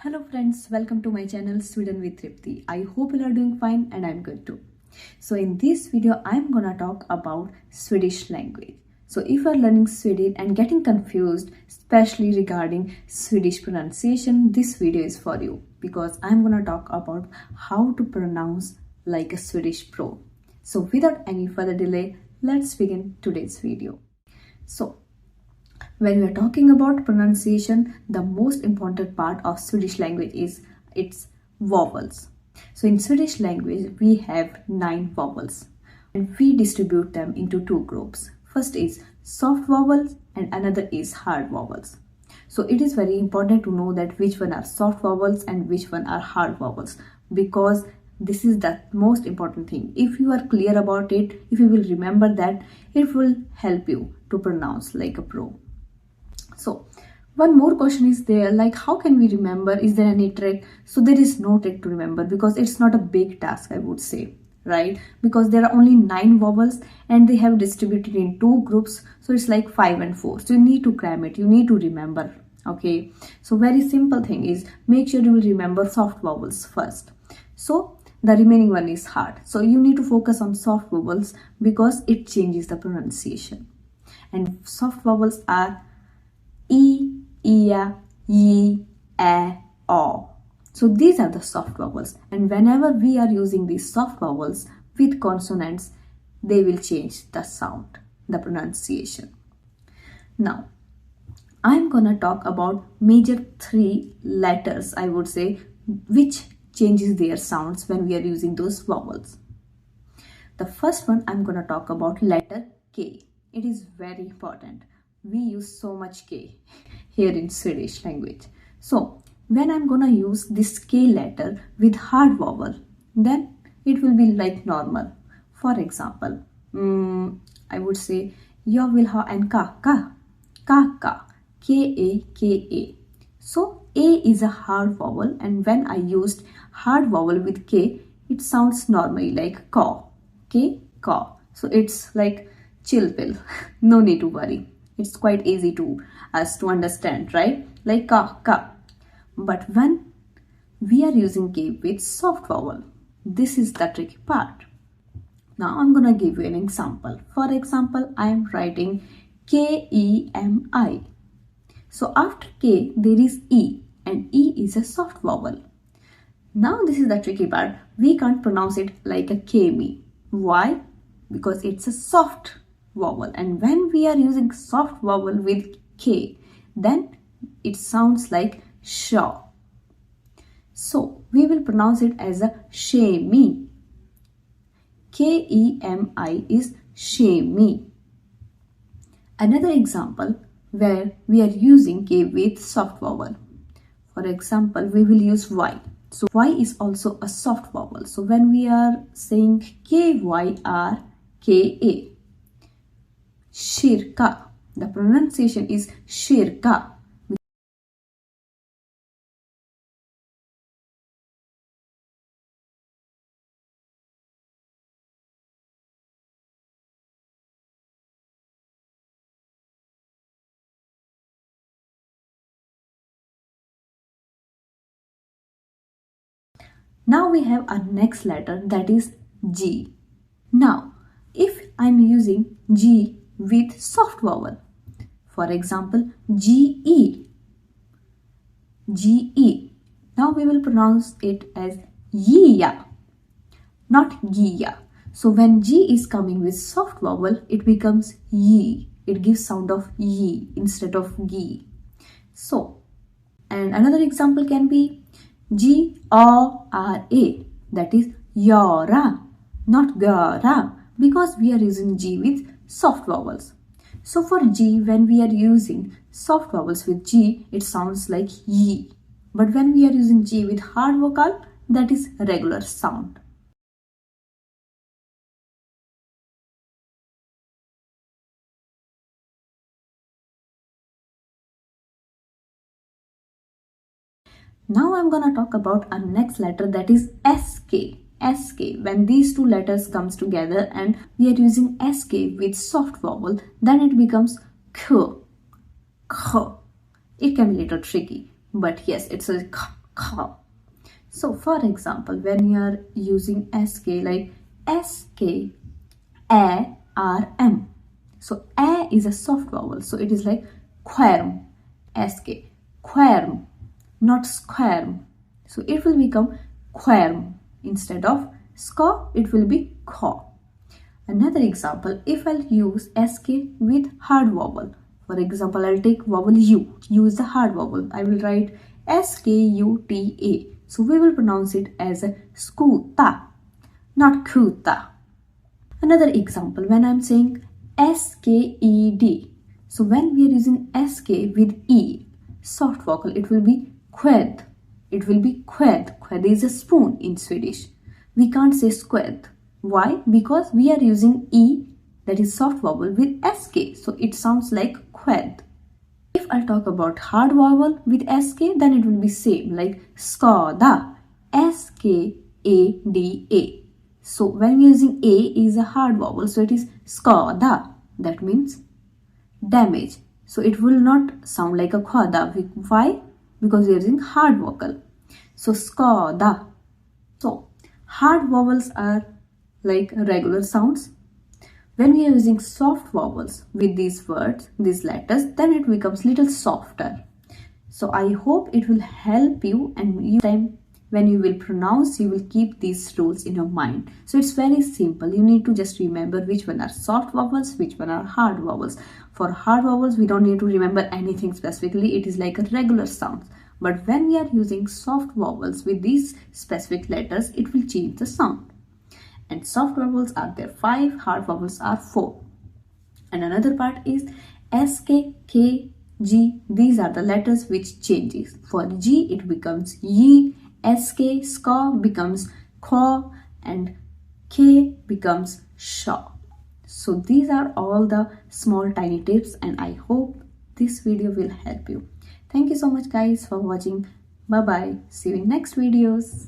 Hello friends, welcome to my channel Sweden with Tripti. I hope you are doing fine and I'm good too. So in this video, I'm gonna talk about Swedish language. So if you are learning Swedish and getting confused, especially regarding Swedish pronunciation, this video is for you because I'm gonna talk about how to pronounce like a Swedish pro. So without any further delay, let's begin today's video. So when we are talking about pronunciation, the most important part of Swedish language is its vowels. So in Swedish language, we have 9 vowels and we distribute them into 2 groups. First is soft vowels and another is hard vowels. So it is very important to know that which one are soft vowels and which one are hard vowels, because this is the most important thing. If you are clear about it, if you will remember that, it will help you to pronounce like a pro. So one more question is there, like how can we remember? Is there any trick? So there is no trick to remember because it's not a big task, I would say, right? Because there are only 9 vowels and they have distributed in 2 groups. So it's like 5 and 4. So you need to cram it. You need to remember. Okay. So very simple thing is make sure you will remember soft vowels first. So the remaining one is hard. So you need to focus on soft vowels because it changes the pronunciation. And soft vowels are E, ia, ye, e, o. So these are the soft vowels, and whenever we are using these soft vowels with consonants, they will change the sound, the pronunciation. Now, I'm gonna talk about major 3 letters, I would say, which changes their sounds when we are using those vowels. The first one, I'm gonna talk about letter K. It is very important. We use so much K here in Swedish language. So when I'm gonna use this K letter with hard vowel, then it will be like normal. For example, I would say jag vill ha en kaka, kaka, K-A-K-A. So A is a hard vowel, and when I used hard vowel with K, it sounds normally like ka, K, ka. So it's like chill pill, no need to worry. It's quite easy to us to understand, right? Like ka, ka. But when we are using K with soft vowel, this is the tricky part. Now I'm gonna give you an example. For example, I am writing K-E-M-I. So after K, there is E, and E is a soft vowel. Now this is the tricky part. We can't pronounce it like a K-me. Why? Because it's a soft vowel, and when we are using soft vowel with K, then it sounds like sha. So we will pronounce it as a shemi. K-E-M-I is shemi. Another example where we are using K with soft vowel. For example, we will use Y. So Y is also a soft vowel. So when we are saying K-Y-R-K-A, Shirka. The pronunciation is Shirka. Now we have our next letter, that is G. Now, if I'm using G with soft vowel, for example, G-E, G-E. Now we will pronounce it as Yiya, not Giya. So when G is coming with soft vowel, it becomes Yi. It gives sound of Yi instead of Gi. So, and another example can be G-O-R-A, that is Yara, not Gara, because we are using G with soft vowels. So for G, when we are using soft vowels with G, it sounds like Yi. But when we are using G with hard vocal, that is regular sound. Now I'm gonna talk about our next letter, that is SK. SK. When these 2 letters comes together and we are using SK with soft vowel, then it becomes K. K. It can be a little tricky, but yes, it's a K. Kha. So for example, when you are using sk like sk, a, r, m. So a is a soft vowel, so it is like querm, sk, querm, not squarm. So it will become querm. Instead of ska, it will be kha. Another example, if I'll use sk with hard vowel, for example, I'll take vowel u. U is the hard vowel. I will write skuta. So we will pronounce it as a skuta, not kuta. Another example, when I'm saying sked. So when we are using sk with e, soft vocal, it will be qued. It will be qued. Qued is a spoon in Swedish. We can't say squed. Why? Because we are using e, that is soft vowel, with sk. So it sounds like qued. If I'll talk about hard vowel with sk, then it will be same, like skada, skada. So when we're using a is a hard vowel, so it is skada. That means damage. So it will not sound like a khada. Why? Because we are using hard vocal. So skada. So hard vowels are like regular sounds. When we are using soft vowels with these words, these letters, then it becomes little softer. So I hope it will help you, and time when you will pronounce, you will keep these rules in your mind. So it's very simple. You need to just remember which one are soft vowels, which one are hard vowels. For hard vowels, we don't need to remember anything specifically. It is like a regular sound. But when we are using soft vowels with these specific letters, it will change the sound. And soft vowels are there 5, hard vowels are 4. And another part is sk, k, g. These are the letters which changes. For g, it becomes ye, sk, ska becomes kha, and k becomes sha. So these are all the small tiny tips, and I hope this video will help you. Thank you so much guys for watching. Bye bye. See you in next videos.